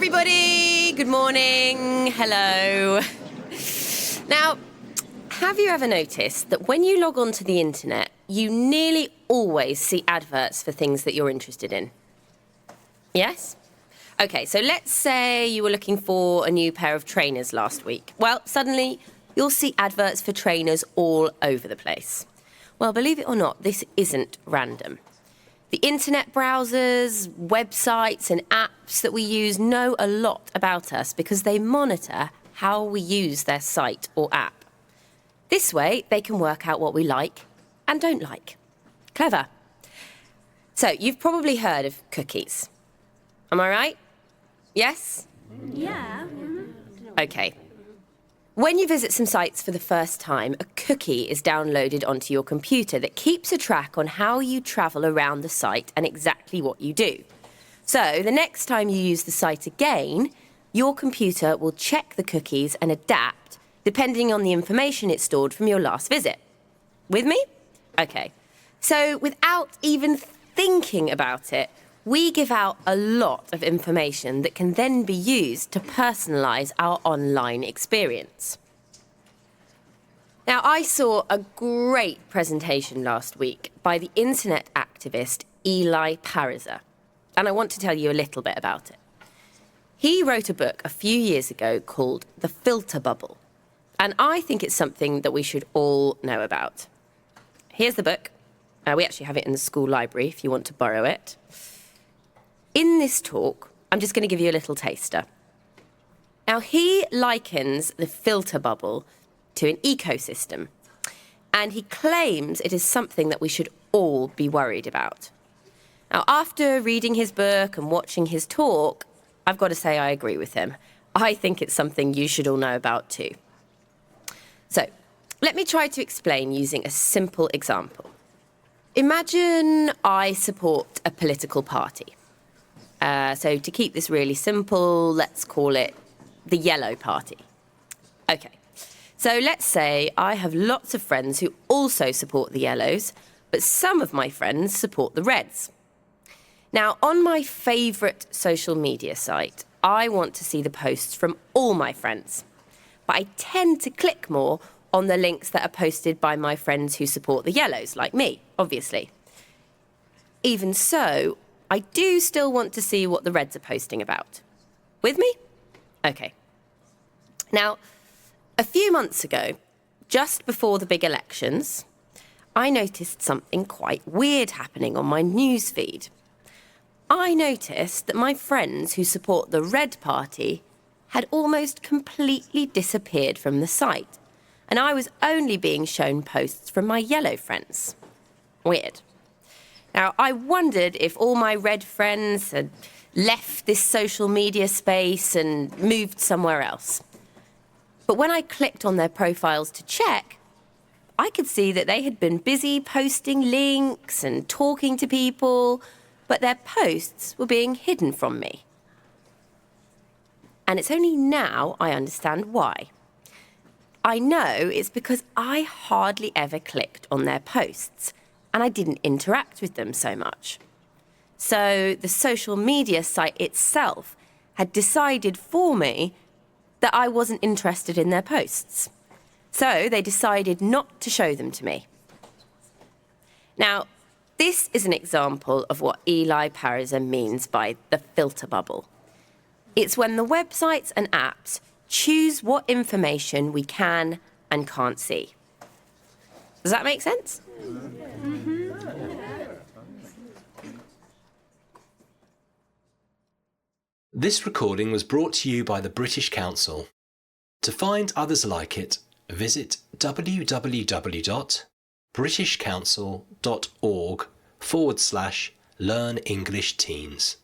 everybody. Good morning. Hello. Now, have you ever noticed that when you log on to the internet, you nearly always see adverts for things that you're interested in? Yes? Okay, so let's say you were looking for a new pair of trainers last week. Well, suddenly you'll see adverts for trainers all over the place. Well, believe it or not, this isn't random. The internet browsers, websites and apps that we use know a lot about us because they monitor how we use their site or app. This way, they can work out what we like and don't like. Clever. So, you've probably heard of cookies. Am I right? Yes? Yeah. Okay. When you visit some sites for the first time, a cookie is downloaded onto your computer that keeps a track on how you travel around the site and exactly what you do. So, the next time you use the site again, your computer will check the cookies and adapt depending on the information it stored from your last visit. With me? Okay. So, without even thinking about it, we give out a lot of information that can then be used to personalise our online experience. Now, I saw a great presentation last week by the internet activist Eli Pariser, and I want to tell you a little bit about it. He wrote a book a few years ago called The Filter Bubble, and I think it's something that we should all know about. Here's the book. We actually have it in the school library if you want to borrow it. In this talk, I'm just going to give you a little taster. Now, he likens the filter bubble to an ecosystem, and he claims it is something that we should all be worried about. Now, after reading his book and watching his talk, I've got to say I agree with him. I think it's something you should all know about too. So, let me try to explain using a simple example. Imagine I support a political party. So to keep this really simple, let's call it the Yellow Party. Okay, so let's say I have lots of friends who also support the Yellows, but some of my friends support the Reds. Now, on my favourite social media site, I want to see the posts from all my friends, but I tend to click more on the links that are posted by my friends who support the Yellows, like me, obviously. Even so, I do still want to see what the Reds are posting about. With me? Okay. Now, a few months ago, just before the big elections, I noticed something quite weird happening on my news feed. I noticed that my friends who support the Red Party had almost completely disappeared from the site, and I was only being shown posts from my Yellow friends. Weird. Now, I wondered if all my Red friends had left this social media space and moved somewhere else. But when I clicked on their profiles to check, I could see that they had been busy posting links and talking to people, but their posts were being hidden from me. And it's only now I understand why. I know it's because I hardly ever clicked on their posts, and I didn't interact with them so much. So the social media site itself had decided for me that I wasn't interested in their posts. So they decided not to show them to me. Now, this is an example of what Eli Pariser means by the filter bubble. It's when the websites and apps choose what information we can and can't see. Does that make sense? This recording was brought to you by the British Council. To find others like it, visit www.britishcouncil.org/learn English Teens.